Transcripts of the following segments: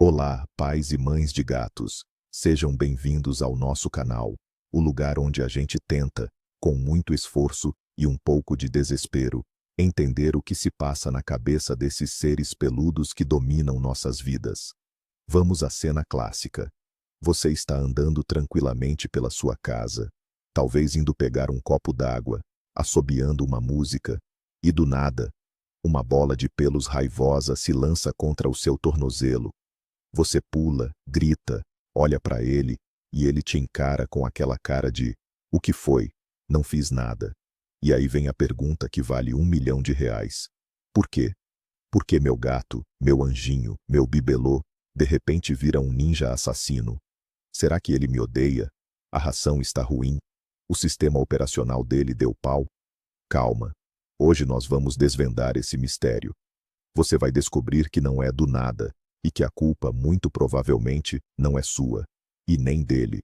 Olá, pais e mães de gatos. Sejam bem-vindos ao nosso canal, o lugar onde a gente tenta, com muito esforço e um pouco de desespero, entender o que se passa na cabeça desses seres peludos que dominam nossas vidas. Vamos à cena clássica. Você está andando tranquilamente pela sua casa, talvez indo pegar um copo d'água, assobiando uma música, e do nada, uma bola de pelos raivosa se lança contra o seu tornozelo. Você pula, grita, olha para ele, e ele te encara com aquela cara de: o que foi? Não fiz nada. E aí vem a pergunta que vale R$ 1 milhão. Por quê? Porque meu gato, meu anjinho, meu bibelô, de repente vira um ninja assassino. Será que ele me odeia? A ração está ruim? O sistema operacional dele deu pau? Calma. Hoje nós vamos desvendar esse mistério. Você vai descobrir que não é do nada, e que a culpa muito provavelmente não é sua, e nem dele.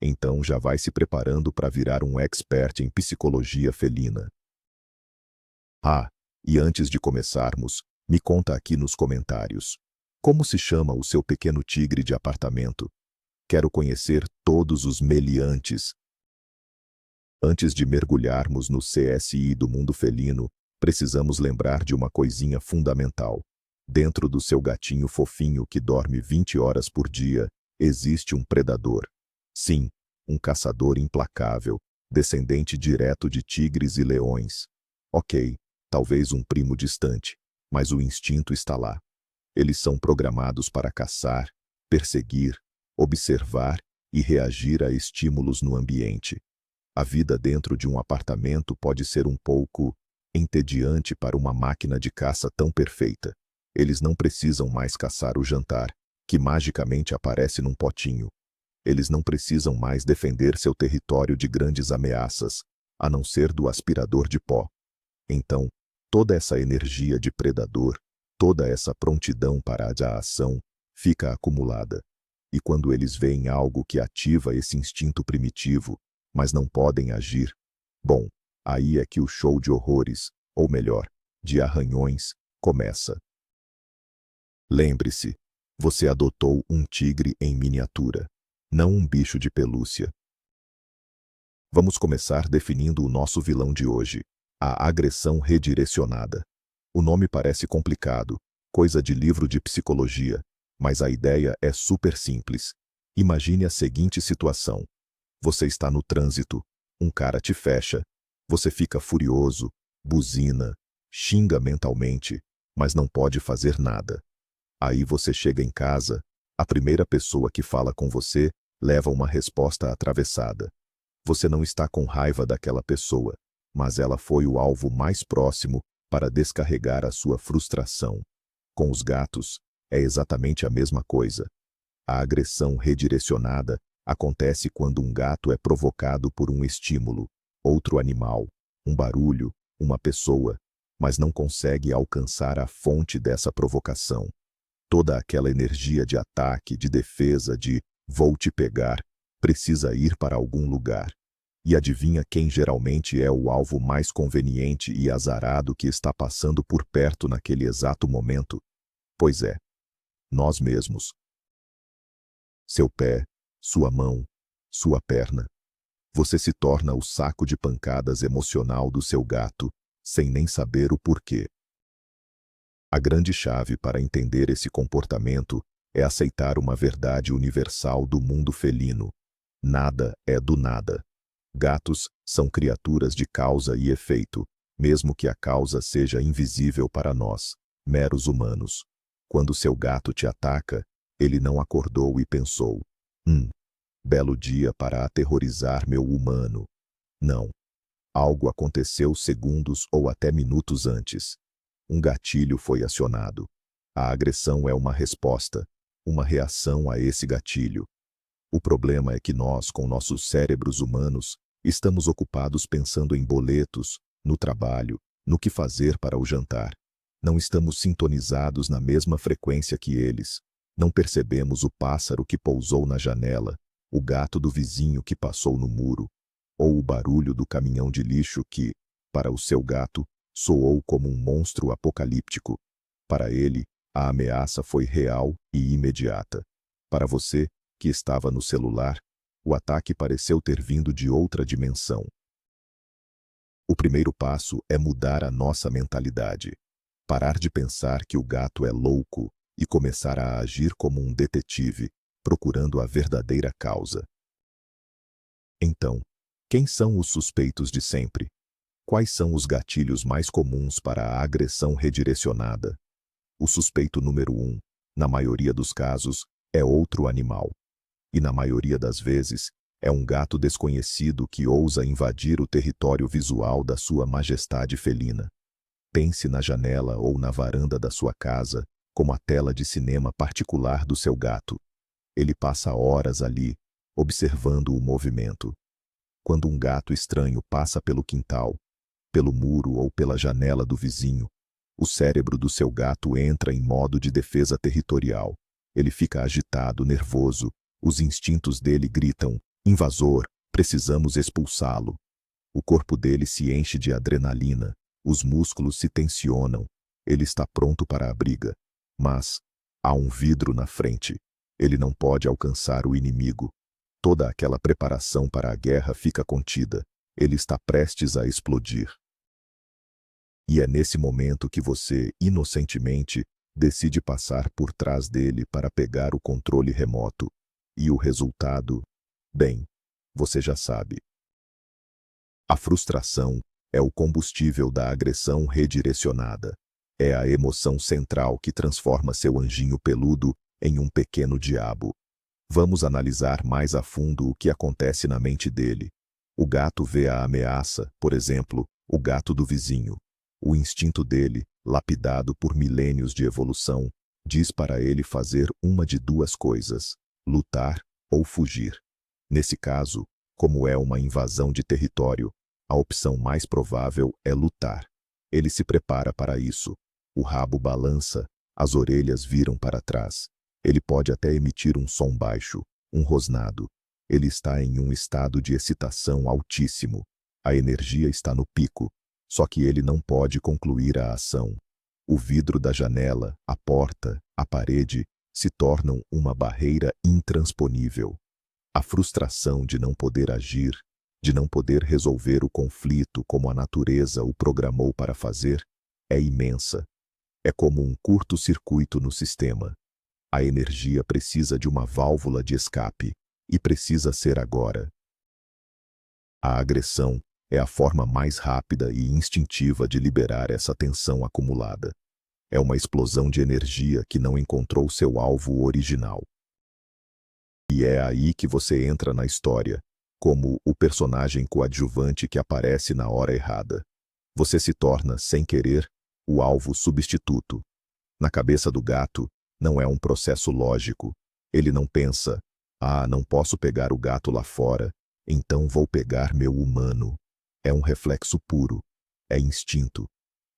Então já vai se preparando para virar um expert em psicologia felina. Ah, e antes de começarmos, me conta aqui nos comentários. Como se chama o seu pequeno tigre de apartamento? Quero conhecer todos os meliantes. Antes de mergulharmos no CSI do mundo felino, precisamos lembrar de uma coisinha fundamental. Dentro do seu gatinho fofinho que dorme 20 horas por dia, existe um predador. Sim, um caçador implacável, descendente direto de tigres e leões. Ok, talvez um primo distante, mas o instinto está lá. Eles são programados para caçar, perseguir, observar e reagir a estímulos no ambiente. A vida dentro de um apartamento pode ser um pouco entediante para uma máquina de caça tão perfeita. Eles não precisam mais caçar o jantar, que magicamente aparece num potinho. Eles não precisam mais defender seu território de grandes ameaças, a não ser do aspirador de pó. Então, toda essa energia de predador, toda essa prontidão para a ação, fica acumulada. E quando eles veem algo que ativa esse instinto primitivo, mas não podem agir, bom, aí é que o show de horrores, ou melhor, de arranhões, começa. Lembre-se, você adotou um tigre em miniatura, não um bicho de pelúcia. Vamos começar definindo o nosso vilão de hoje, a agressão redirecionada. O nome parece complicado, coisa de livro de psicologia, mas a ideia é super simples. Imagine a seguinte situação. Você está no trânsito, um cara te fecha, você fica furioso, buzina, xinga mentalmente, mas não pode fazer nada. Aí você chega em casa, a primeira pessoa que fala com você leva uma resposta atravessada. Você não está com raiva daquela pessoa, mas ela foi o alvo mais próximo para descarregar a sua frustração. Com os gatos, é exatamente a mesma coisa. A agressão redirecionada acontece quando um gato é provocado por um estímulo, outro animal, um barulho, uma pessoa, mas não consegue alcançar a fonte dessa provocação. Toda aquela energia de ataque, de defesa, de "vou te pegar", precisa ir para algum lugar. E adivinha quem geralmente é o alvo mais conveniente e azarado que está passando por perto naquele exato momento? Pois é, nós mesmos. Seu pé, sua mão, sua perna. Você se torna o saco de pancadas emocional do seu gato, sem nem saber o porquê. A grande chave para entender esse comportamento é aceitar uma verdade universal do mundo felino. Nada é do nada. Gatos são criaturas de causa e efeito, mesmo que a causa seja invisível para nós, meros humanos. Quando seu gato te ataca, ele não acordou e pensou: belo dia para aterrorizar meu humano. Não. Algo aconteceu segundos ou até minutos antes. Um gatilho foi acionado. A agressão é uma resposta, uma reação a esse gatilho. O problema é que nós, com nossos cérebros humanos, estamos ocupados pensando em boletos, no trabalho, no que fazer para o jantar. Não estamos sintonizados na mesma frequência que eles. Não percebemos o pássaro que pousou na janela, o gato do vizinho que passou no muro, ou o barulho do caminhão de lixo que, para o seu gato, soou como um monstro apocalíptico. Para ele, A ameaça foi real e imediata. Para você, que estava no celular, o ataque pareceu ter vindo de outra dimensão. O primeiro passo é mudar a nossa mentalidade. Parar de pensar que o gato é louco e começar a agir como um detetive, procurando a verdadeira causa. Então, quem são os suspeitos de sempre? Quais são os gatilhos mais comuns para a agressão redirecionada? O suspeito número 1, na maioria dos casos, é outro animal. E na maioria das vezes, é um gato desconhecido que ousa invadir o território visual da sua majestade felina. Pense na janela ou na varanda da sua casa como a tela de cinema particular do seu gato. Ele passa horas ali, observando o movimento. Quando um gato estranho passa pelo quintal, pelo muro ou pela janela do vizinho, o cérebro do seu gato entra em modo de defesa territorial. Ele fica agitado, nervoso. Os instintos dele gritam: invasor, precisamos expulsá-lo. O corpo dele se enche de adrenalina, os músculos se tensionam. Ele está pronto para a briga. Mas há um vidro na frente. Ele não pode alcançar o inimigo. Toda aquela preparação para a guerra fica contida. Ele está prestes a explodir. E é nesse momento que você, inocentemente, decide passar por trás dele para pegar o controle remoto. E o resultado? Bem, você já sabe. A frustração é o combustível da agressão redirecionada. É a emoção central que transforma seu anjinho peludo em um pequeno diabo. Vamos analisar mais a fundo o que acontece na mente dele. O gato vê a ameaça, por exemplo, o gato do vizinho. O instinto dele, lapidado por milênios de evolução, diz para ele fazer uma de duas coisas: lutar ou fugir. Nesse caso, como é uma invasão de território, a opção mais provável é lutar. Ele se prepara para isso. O rabo balança, as orelhas viram para trás. Ele pode até emitir um som baixo, um rosnado. Ele está em um estado de excitação altíssimo. A energia está no pico, só que ele não pode concluir a ação. O vidro da janela, a porta, a parede se tornam uma barreira intransponível. A frustração de não poder agir, de não poder resolver o conflito como a natureza o programou para fazer, é imensa. É como um curto-circuito no sistema. A energia precisa de uma válvula de escape, e precisa ser agora. A agressão é a forma mais rápida e instintiva de liberar essa tensão acumulada. É uma explosão de energia que não encontrou seu alvo original. E é aí que você entra na história, como o personagem coadjuvante que aparece na hora errada. Você se torna, sem querer, o alvo substituto. Na cabeça do gato, não é um processo lógico. Ele não pensa: não posso pegar o gato lá fora, então vou pegar meu humano. É um reflexo puro. É instinto.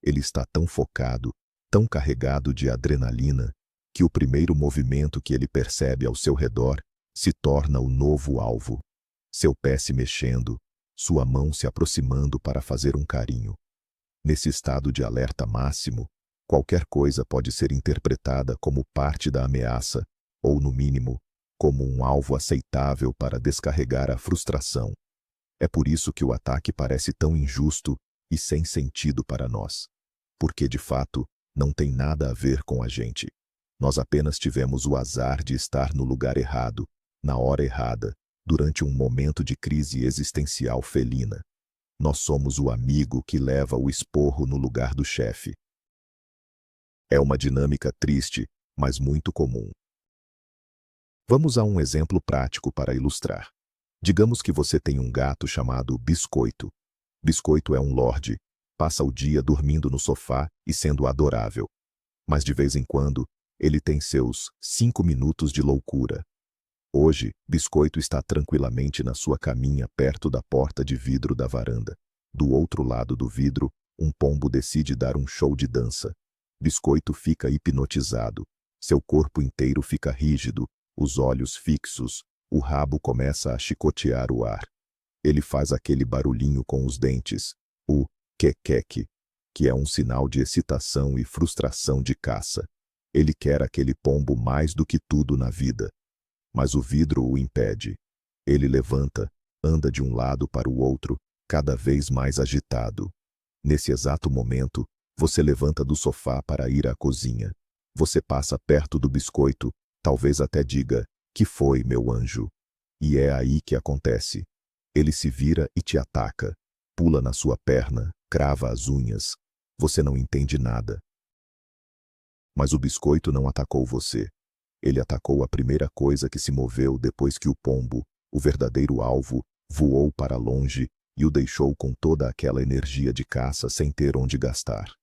Ele está tão focado, tão carregado de adrenalina, que o primeiro movimento que ele percebe ao seu redor se torna o novo alvo. Seu pé se mexendo, sua mão se aproximando para fazer um carinho. Nesse estado de alerta máximo, qualquer coisa pode ser interpretada como parte da ameaça, ou, no mínimo, como um alvo aceitável para descarregar a frustração. É por isso que o ataque parece tão injusto e sem sentido para nós. Porque, de fato, não tem nada a ver com a gente. Nós apenas tivemos o azar de estar no lugar errado, na hora errada, durante um momento de crise existencial felina. Nós somos o amigo que leva o esporro no lugar do chefe. É uma dinâmica triste, mas muito comum. Vamos a um exemplo prático para ilustrar. Digamos que você tem um gato chamado Biscoito. Biscoito é um lorde, passa o dia dormindo no sofá e sendo adorável. Mas de vez em quando, ele tem seus 5 minutos de loucura. Hoje, Biscoito está tranquilamente na sua caminha perto da porta de vidro da varanda. Do outro lado do vidro, um pombo decide dar um show de dança. Biscoito fica hipnotizado. Seu corpo inteiro fica rígido, os olhos fixos, o rabo começa a chicotear o ar. Ele faz aquele barulhinho com os dentes, o quequeque, que é um sinal de excitação e frustração de caça. Ele quer aquele pombo mais do que tudo na vida. Mas o vidro o impede. Ele levanta, anda de um lado para o outro, cada vez mais agitado. Nesse exato momento, você levanta do sofá para ir à cozinha. Você passa perto do biscoito, talvez até diga: "Que foi, meu anjo?" E é aí que acontece. Ele se vira e te ataca. Pula na sua perna, crava as unhas. Você não entende nada. Mas o biscoito não atacou você. Ele atacou a primeira coisa que se moveu depois que o pombo, o verdadeiro alvo, voou para longe e o deixou com toda aquela energia de caça sem ter onde gastar.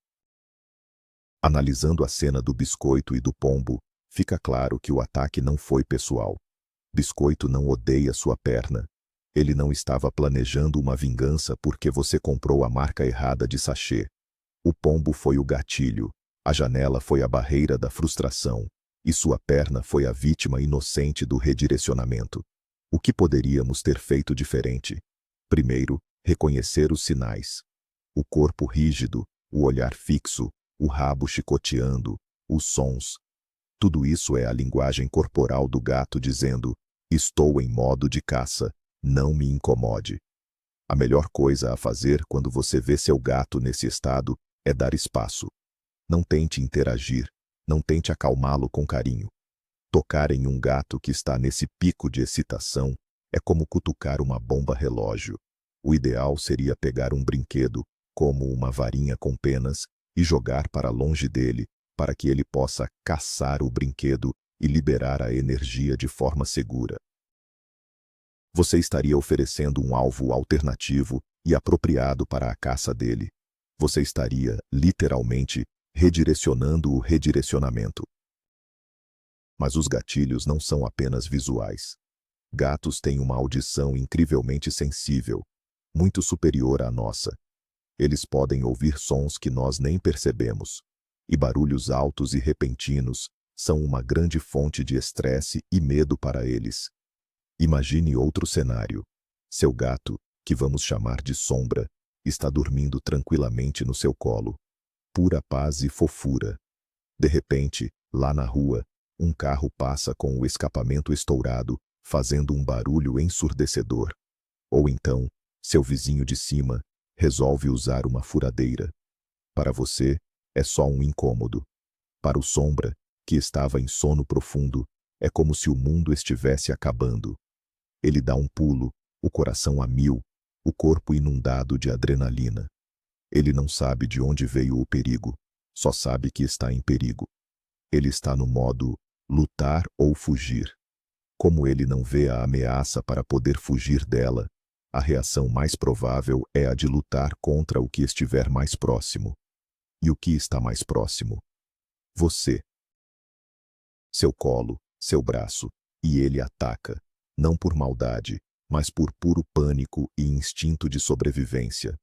Analisando a cena do biscoito e do pombo, fica claro que o ataque não foi pessoal. Biscoito não odeia sua perna. Ele não estava planejando uma vingança porque você comprou a marca errada de sachê. O pombo foi o gatilho, a janela foi a barreira da frustração, e sua perna foi a vítima inocente do redirecionamento. O que poderíamos ter feito diferente? Primeiro, reconhecer os sinais. O corpo rígido, o olhar fixo, o rabo chicoteando, os sons. Tudo isso é a linguagem corporal do gato dizendo: "Estou em modo de caça, não me incomode." A melhor coisa a fazer quando você vê seu gato nesse estado é dar espaço. Não tente interagir, não tente acalmá-lo com carinho. Tocar em um gato que está nesse pico de excitação é como cutucar uma bomba relógio. O ideal seria pegar um brinquedo, como uma varinha com penas, e jogar para longe dele, para que ele possa caçar o brinquedo e liberar a energia de forma segura. Você estaria oferecendo um alvo alternativo e apropriado para a caça dele. Você estaria, literalmente, redirecionando o redirecionamento. Mas os gatilhos não são apenas visuais. Gatos têm uma audição incrivelmente sensível, muito superior à nossa. Eles podem ouvir sons que nós nem percebemos. E barulhos altos e repentinos são uma grande fonte de estresse e medo para eles. Imagine outro cenário. Seu gato, que vamos chamar de Sombra, está dormindo tranquilamente no seu colo. Pura paz e fofura. De repente, lá na rua, um carro passa com o escapamento estourado, fazendo um barulho ensurdecedor. Ou então, seu vizinho de cima resolve usar uma furadeira. Para você, é só um incômodo. Para o Sombra, que estava em sono profundo, é como se o mundo estivesse acabando. Ele dá um pulo, o coração a mil, o corpo inundado de adrenalina. Ele não sabe de onde veio o perigo, só sabe que está em perigo. Ele está no modo lutar ou fugir. Como ele não vê a ameaça para poder fugir dela, a reação mais provável é a de lutar contra o que estiver mais próximo. E o que está mais próximo? Você. Seu colo, seu braço, e ele ataca, não por maldade, mas por puro pânico e instinto de sobrevivência.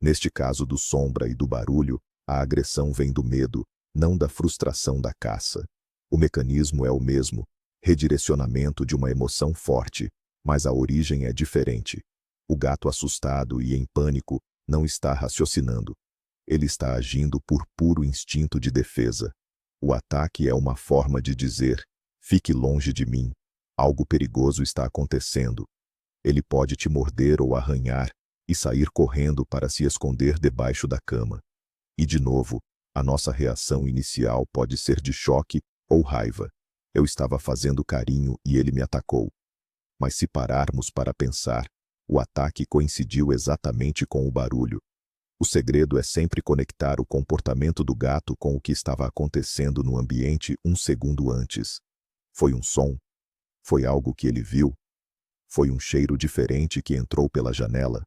Neste caso do Sombra e do barulho, a agressão vem do medo, não da frustração da caça. O mecanismo é o mesmo, redirecionamento de uma emoção forte, mas a origem é diferente. O gato assustado e em pânico não está raciocinando. Ele está agindo por puro instinto de defesa. O ataque é uma forma de dizer: "Fique longe de mim. Algo perigoso está acontecendo." Ele pode te morder ou arranhar e sair correndo para se esconder debaixo da cama. E de novo, a nossa reação inicial pode ser de choque ou raiva. Eu estava fazendo carinho e ele me atacou. Mas se pararmos para pensar, o ataque coincidiu exatamente com o barulho. O segredo é sempre conectar o comportamento do gato com o que estava acontecendo no ambiente um segundo antes. Foi um som? Foi algo que ele viu? Foi um cheiro diferente que entrou pela janela?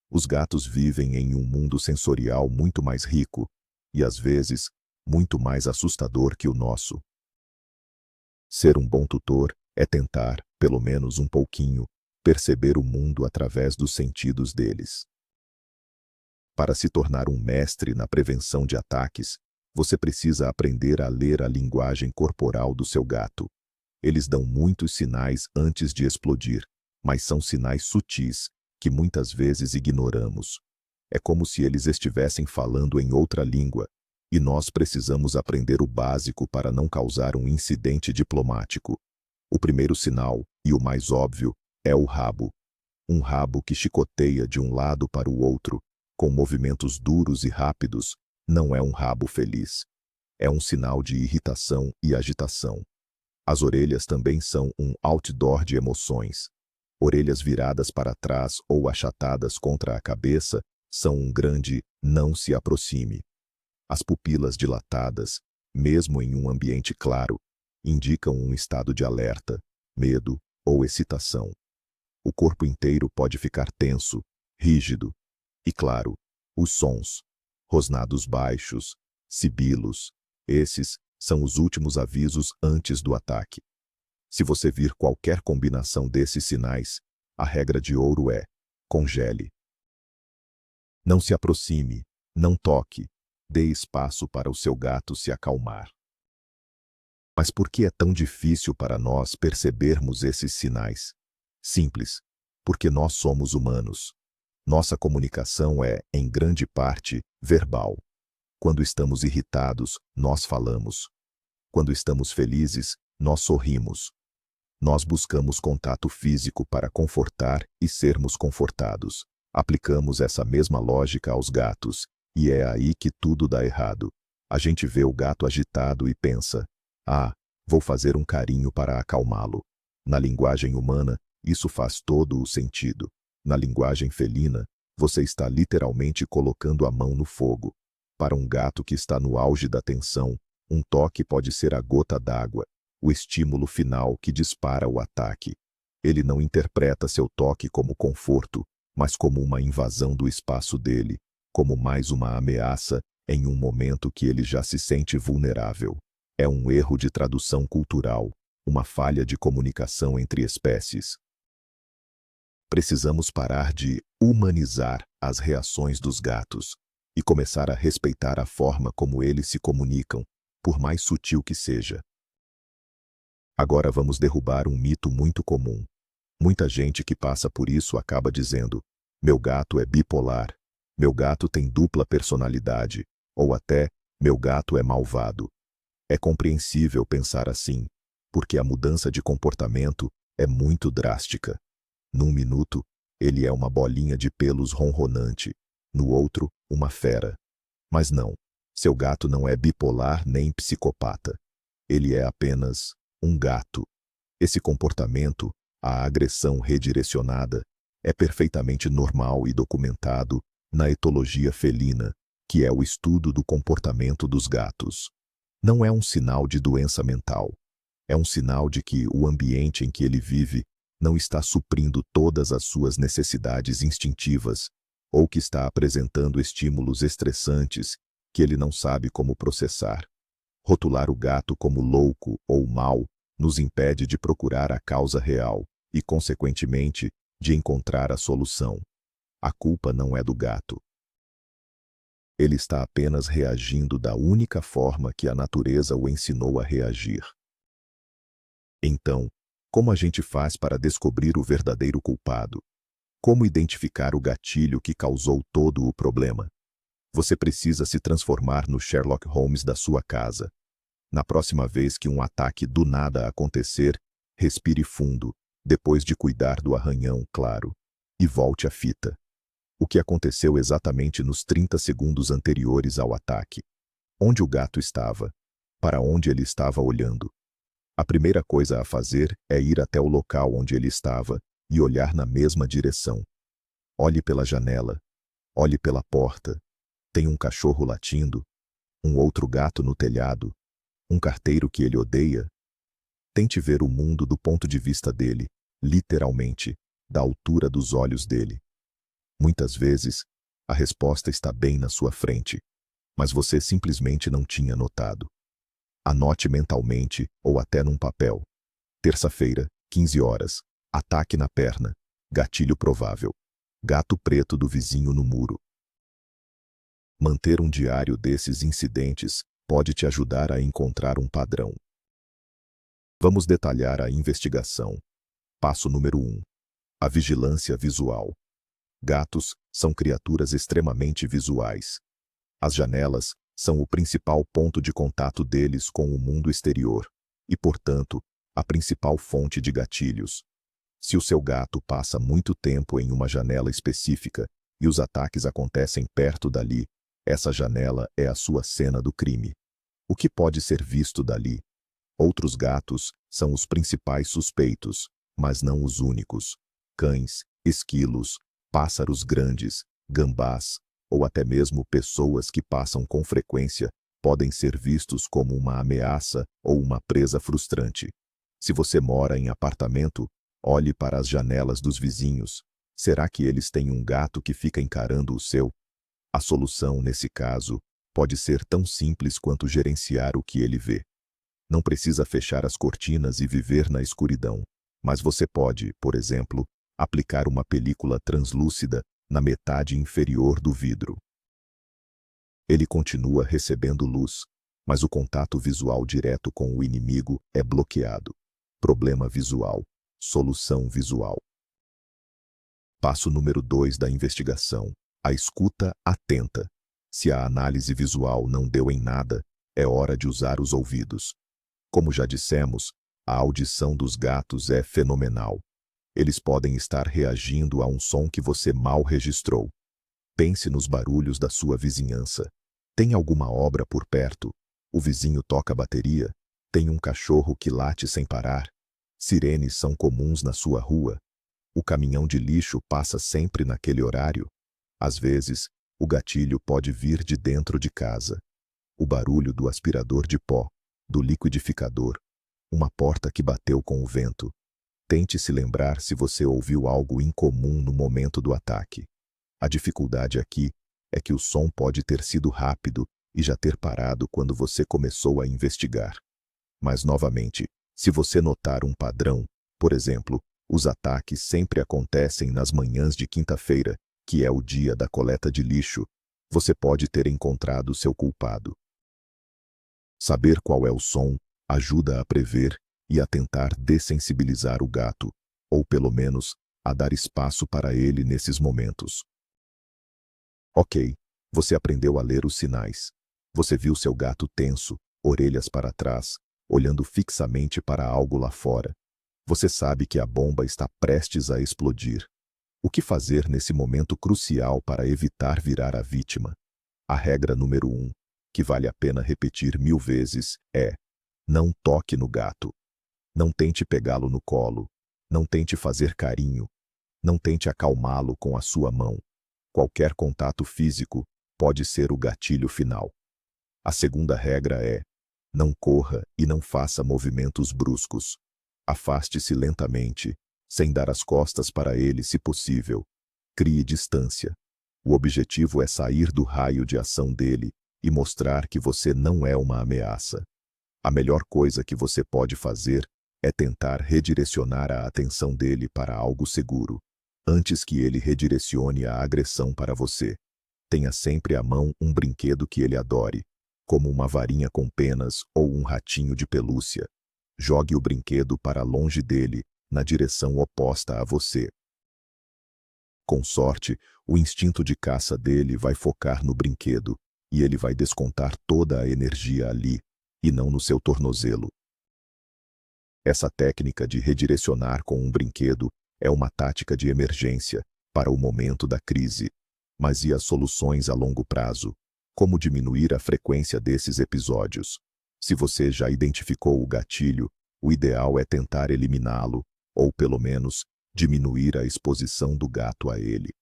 Os gatos vivem em um mundo sensorial muito mais rico e, às vezes, muito mais assustador que o nosso. Ser um bom tutor é tentar, pelo menos um pouquinho, perceber o mundo através dos sentidos deles. Para se tornar um mestre na prevenção de ataques, você precisa aprender a ler a linguagem corporal do seu gato. Eles dão muitos sinais antes de explodir, mas são sinais sutis, que muitas vezes ignoramos. É como se eles estivessem falando em outra língua, E nós precisamos aprender o básico para não causar um incidente diplomático. O primeiro sinal, e o mais óbvio, é o rabo. Um rabo que chicoteia de um lado para o outro, com movimentos duros e rápidos, não é um rabo feliz. É um sinal de irritação e agitação. As orelhas também são um outdoor de emoções. Orelhas viradas para trás ou achatadas contra a cabeça são um grande não se aproxime. As pupilas dilatadas, mesmo em um ambiente claro, indicam um estado de alerta, medo ou excitação. O corpo inteiro pode ficar tenso, rígido. E claro, os sons, rosnados baixos, sibilos, esses são os últimos avisos antes do ataque. Se você vir qualquer combinação desses sinais, a regra de ouro é: congele. Não se aproxime, não toque, dê espaço para o seu gato se acalmar. Mas por que é tão difícil para nós percebermos esses sinais? Simples, porque nós somos humanos. Nossa comunicação é, em grande parte, verbal. Quando estamos irritados, nós falamos. Quando estamos felizes, nós sorrimos. Nós buscamos contato físico para confortar e sermos confortados. Aplicamos essa mesma lógica aos gatos, e é aí que tudo dá errado. A gente vê o gato agitado e pensa: ah, vou fazer um carinho para acalmá-lo. Na linguagem humana, isso faz todo o sentido. Na linguagem felina, você está literalmente colocando a mão no fogo. Para um gato que está no auge da tensão, um toque pode ser a gota d'água, o estímulo final que dispara o ataque. Ele não interpreta seu toque como conforto, mas como uma invasão do espaço dele, como mais uma ameaça em um momento que ele já se sente vulnerável. É um erro de tradução cultural, uma falha de comunicação entre espécies. Precisamos parar de humanizar as reações dos gatos e começar a respeitar a forma como eles se comunicam, por mais sutil que seja. Agora vamos derrubar um mito muito comum. Muita gente que passa por isso acaba dizendo: meu gato é bipolar, meu gato tem dupla personalidade, ou até, meu gato é malvado. É compreensível pensar assim, porque a mudança de comportamento é muito drástica. Num minuto, ele é uma bolinha de pelos ronronante, no outro, uma fera. Mas não, seu gato não é bipolar nem psicopata. Ele é apenas um gato. Esse comportamento, a agressão redirecionada, é perfeitamente normal e documentado na etologia felina, que é o estudo do comportamento dos gatos. Não é um sinal de doença mental. É um sinal de que o ambiente em que ele vive não está suprindo todas as suas necessidades instintivas, ou que está apresentando estímulos estressantes que ele não sabe como processar. Rotular o gato como louco ou mau nos impede de procurar a causa real e, consequentemente, de encontrar a solução. A culpa não é do gato. Ele está apenas reagindo da única forma que a natureza o ensinou a reagir. Então, como a gente faz para descobrir o verdadeiro culpado? Como identificar o gatilho que causou todo o problema? Você precisa se transformar no Sherlock Holmes da sua casa. Na próxima vez que um ataque do nada acontecer, respire fundo, depois de cuidar do arranhão, claro, e volte à fita. O que aconteceu exatamente nos 30 segundos anteriores ao ataque? Onde o gato estava? Para onde ele estava olhando? A primeira coisa a fazer é ir até o local onde ele estava e olhar na mesma direção. Olhe pela janela. Olhe pela porta. Tem um cachorro latindo? Um outro gato no telhado? Um carteiro que ele odeia? Tente ver o mundo do ponto de vista dele, literalmente, da altura dos olhos dele. Muitas vezes, a resposta está bem na sua frente, mas você simplesmente não tinha notado. Anote mentalmente ou até num papel. Terça-feira, 15 horas. Ataque na perna. Gatilho provável. Gato preto do vizinho no muro. Manter um diário desses incidentes pode te ajudar a encontrar um padrão. Vamos detalhar a investigação. Passo número 1. A vigilância visual. Gatos são criaturas extremamente visuais. As janelas São o principal ponto de contato deles com o mundo exterior e, portanto, a principal fonte de gatilhos. Se o seu gato passa muito tempo em uma janela específica e os ataques acontecem perto dali, essa janela é a sua cena do crime. O que pode ser visto dali? Outros gatos são os principais suspeitos, mas não os únicos. Cães, esquilos, pássaros grandes, gambás, ou até mesmo pessoas que passam com frequência podem ser vistos como uma ameaça ou uma presa frustrante. Se você mora em apartamento, olhe para as janelas dos vizinhos. Será que eles têm um gato que fica encarando o seu? A solução, nesse caso, pode ser tão simples quanto gerenciar o que ele vê. Não precisa fechar as cortinas e viver na escuridão, mas você pode, por exemplo, aplicar uma película translúcida na metade inferior do vidro. Ele continua recebendo luz, mas o contato visual direto com o inimigo é bloqueado. Problema visual. Solução visual. Passo número 2 da investigação. A escuta atenta. Se a análise visual não deu em nada, é hora de usar os ouvidos. Como já dissemos, a audição dos gatos é fenomenal. Eles podem estar reagindo a um som que você mal registrou. Pense nos barulhos da sua vizinhança. Tem alguma obra por perto? O vizinho toca bateria? Tem um cachorro que late sem parar? Sirenes são comuns na sua rua? O caminhão de lixo passa sempre naquele horário? Às vezes, o gatilho pode vir de dentro de casa. O barulho do aspirador de pó, do liquidificador, uma porta que bateu com o vento. Tente se lembrar se você ouviu algo incomum no momento do ataque. A dificuldade aqui é que o som pode ter sido rápido e já ter parado quando você começou a investigar. Mas, novamente, se você notar um padrão, por exemplo, os ataques sempre acontecem nas manhãs de quinta-feira, que é o dia da coleta de lixo, você pode ter encontrado seu culpado. Saber qual é o som ajuda a prever e a tentar dessensibilizar o gato, ou pelo menos a dar espaço para ele nesses momentos. Ok, você aprendeu a ler os sinais. Você viu seu gato tenso, orelhas para trás, olhando fixamente para algo lá fora. Você sabe que a bomba está prestes a explodir. O que fazer nesse momento crucial para evitar virar a vítima? A regra número 1, que vale a pena repetir 1000 vezes, é: não toque no gato. Não tente pegá-lo no colo. Não tente fazer carinho. Não tente acalmá-lo com a sua mão. Qualquer contato físico pode ser o gatilho final. A segunda regra é: não corra e não faça movimentos bruscos. Afaste-se lentamente, sem dar as costas para ele se possível. Crie distância. O objetivo é sair do raio de ação dele e mostrar que você não é uma ameaça. A melhor coisa que você pode fazer é tentar redirecionar a atenção dele para algo seguro, antes que ele redirecione a agressão para você. Tenha sempre à mão um brinquedo que ele adore, como uma varinha com penas ou um ratinho de pelúcia. Jogue o brinquedo para longe dele, na direção oposta a você. Com sorte, o instinto de caça dele vai focar no brinquedo, e ele vai descontar toda a energia ali, e não no seu tornozelo. Essa técnica de redirecionar com um brinquedo é uma tática de emergência para o momento da crise. Mas e as soluções a longo prazo? Como diminuir a frequência desses episódios? Se você já identificou o gatilho, o ideal é tentar eliminá-lo, ou pelo menos diminuir a exposição do gato a ele.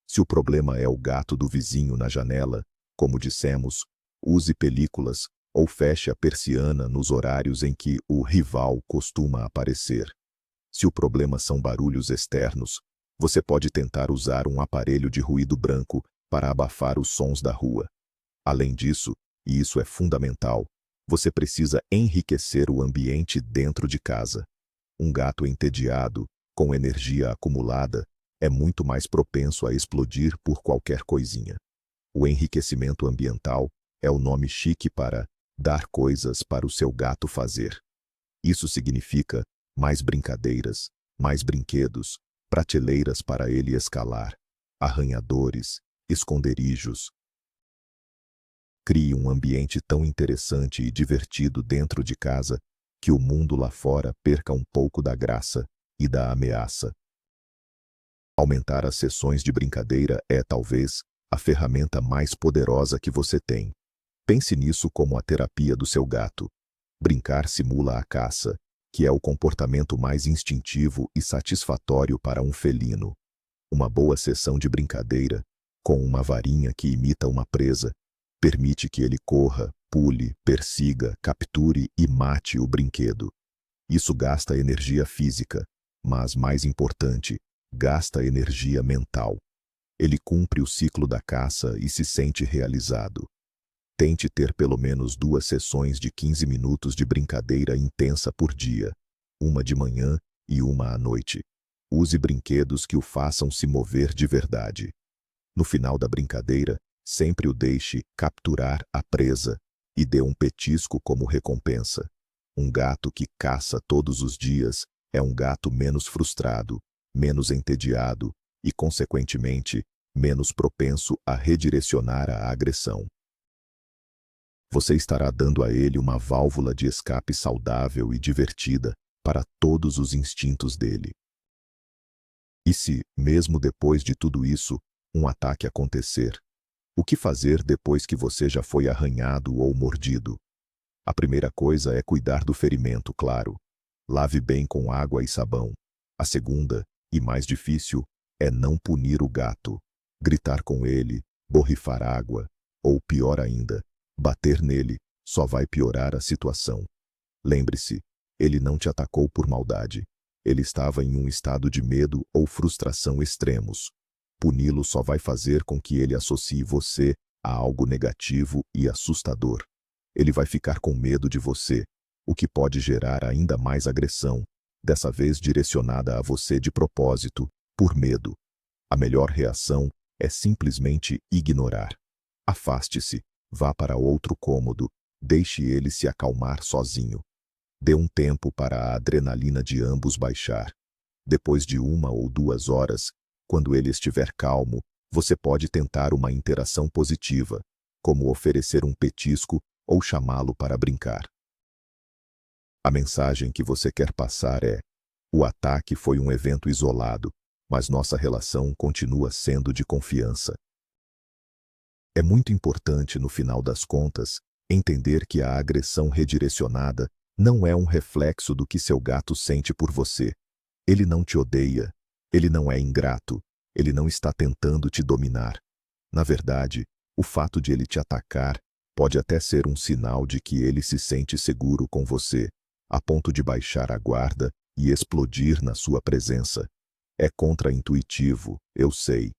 Se o problema é o gato do vizinho na janela, como dissemos, use películas ou feche a persiana nos horários em que o rival costuma aparecer. Se o problema são barulhos externos, você pode tentar usar um aparelho de ruído branco para abafar os sons da rua. Além disso, e isso é fundamental, você precisa enriquecer o ambiente dentro de casa. Um gato entediado, com energia acumulada, é muito mais propenso a explodir por qualquer coisinha. O enriquecimento ambiental é o nome chique para dar coisas para o seu gato fazer. Isso significa mais brincadeiras, mais brinquedos, prateleiras para ele escalar, arranhadores, esconderijos. Crie um ambiente tão interessante e divertido dentro de casa que o mundo lá fora perca um pouco da graça e da ameaça. Aumentar as sessões de brincadeira é, talvez, a ferramenta mais poderosa que você tem. Pense nisso como a terapia do seu gato. Brincar simula a caça, que é o comportamento mais instintivo e satisfatório para um felino. Uma boa sessão de brincadeira, com uma varinha que imita uma presa, permite que ele corra, pule, persiga, capture e mate o brinquedo. Isso gasta energia física, mas, mais importante, gasta energia mental. Ele cumpre o ciclo da caça e se sente realizado. Tente ter pelo menos 2 sessões de 15 minutos de brincadeira intensa por dia, uma de manhã e uma à noite. Use brinquedos que o façam se mover de verdade. No final da brincadeira, sempre o deixe capturar a presa e dê um petisco como recompensa. Um gato que caça todos os dias é um gato menos frustrado, menos entediado e, consequentemente, menos propenso a redirecionar a agressão. Você estará dando a ele uma válvula de escape saudável e divertida para todos os instintos dele. E se, mesmo depois de tudo isso, um ataque acontecer? O que fazer depois que você já foi arranhado ou mordido? A primeira coisa é cuidar do ferimento, claro. Lave bem com água e sabão. A segunda, e mais difícil, é não punir o gato. Gritar com ele, borrifar água, ou pior ainda, bater nele, só vai piorar a situação. Lembre-se, ele não te atacou por maldade. Ele estava em um estado de medo ou frustração extremos. Puni-lo só vai fazer com que ele associe você a algo negativo e assustador. Ele vai ficar com medo de você, o que pode gerar ainda mais agressão, dessa vez direcionada a você de propósito, por medo. A melhor reação é simplesmente ignorar. Afaste-se, vá para outro cômodo, deixe ele se acalmar sozinho. Dê um tempo para a adrenalina de ambos baixar. Depois de 1 ou 2 horas, quando ele estiver calmo, você pode tentar uma interação positiva, como oferecer um petisco ou chamá-lo para brincar. A mensagem que você quer passar é: o ataque foi um evento isolado, mas nossa relação continua sendo de confiança. É muito importante, no final das contas, entender que a agressão redirecionada não é um reflexo do que seu gato sente por você. Ele não te odeia, ele não é ingrato, ele não está tentando te dominar. Na verdade, o fato de ele te atacar pode até ser um sinal de que ele se sente seguro com você, a ponto de baixar a guarda e explodir na sua presença. É contraintuitivo, eu sei.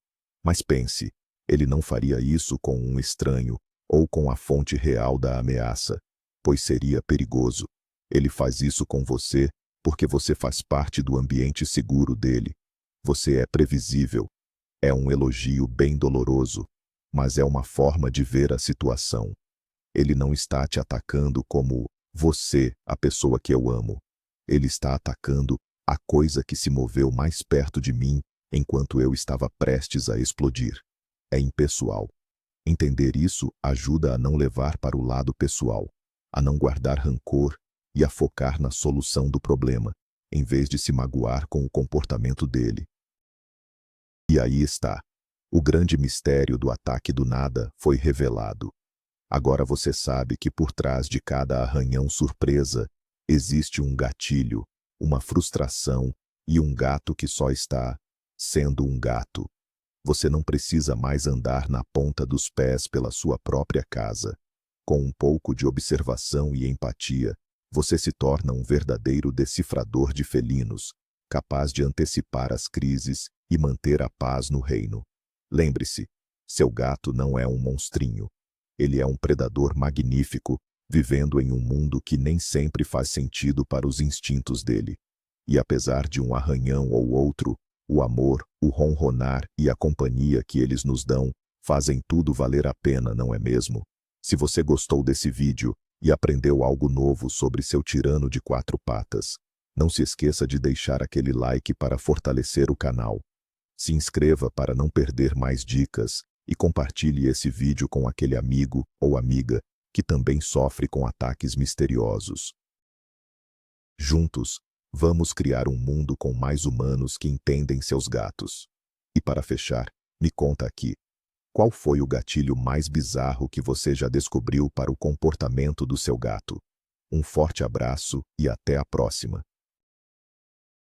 Mas pense, ele não faria isso com um estranho ou com a fonte real da ameaça, pois seria perigoso. Ele faz isso com você porque você faz parte do ambiente seguro dele. Você é previsível. É um elogio bem doloroso, mas é uma forma de ver a situação. Ele não está te atacando como você, a pessoa que eu amo. Ele está atacando a coisa que se moveu mais perto de mim enquanto eu estava prestes a explodir. É impessoal. Entender isso ajuda a não levar para o lado pessoal, a não guardar rancor e a focar na solução do problema, em vez de se magoar com o comportamento dele. E aí está. O grande mistério do ataque do nada foi revelado. Agora você sabe que por trás de cada arranhão surpresa existe um gatilho, uma frustração e um gato que só está sendo um gato. Você não precisa mais andar na ponta dos pés pela sua própria casa. Com um pouco de observação e empatia, você se torna um verdadeiro decifrador de felinos, capaz de antecipar as crises e manter a paz no reino. Lembre-se, seu gato não é um monstrinho. Ele é um predador magnífico, vivendo em um mundo que nem sempre faz sentido para os instintos dele. E apesar de um arranhão ou outro, o amor, o ronronar e a companhia que eles nos dão fazem tudo valer a pena, não é mesmo? Se você gostou desse vídeo e aprendeu algo novo sobre seu tirano de 4 patas, não se esqueça de deixar aquele like para fortalecer o canal. Se inscreva para não perder mais dicas e compartilhe esse vídeo com aquele amigo ou amiga que também sofre com ataques misteriosos. Juntos, vamos criar um mundo com mais humanos que entendem seus gatos. E para fechar, me conta aqui, qual foi o gatilho mais bizarro que você já descobriu para o comportamento do seu gato? Um forte abraço e até a próxima!